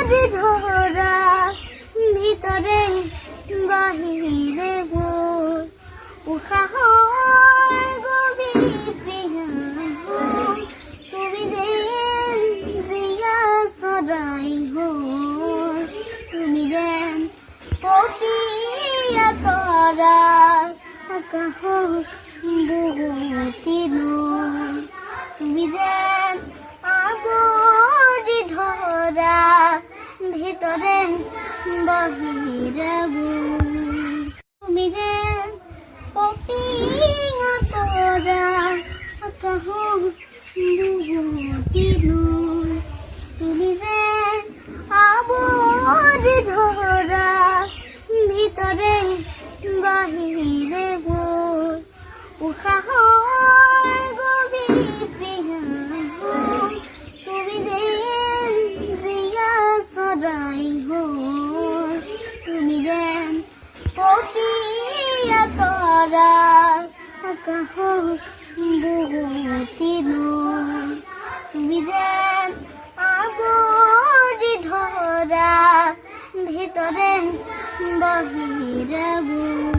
যে ধরা ভিতরে বাহিরে বই উশাহৰ গভীৰ পিয়াহ তুমি যেন জিয়া চৰাই হ'ল তুমি যেন পপীয়া তৰা আকাশৰ বুকুতি নৈ তুমি যেন আগুৰি ধৰা ভিতরে বাহিরে বই তুমি যেন পপীয়া তৰা আকাশৰ বুকুতি নৈ তুমি যেন আগুৰি ধৰা ভিতরে বাহিরে বই উশাহৰ গভীৰ পিয়াহ তুমি যেন জিয়া চৰাই হ'ল তুমি যেন পপীয়া তৰা আকাশৰ বুকুতি নৈ তুমি যেন আগুৰি ধৰা ভিতরে বাহিরে বই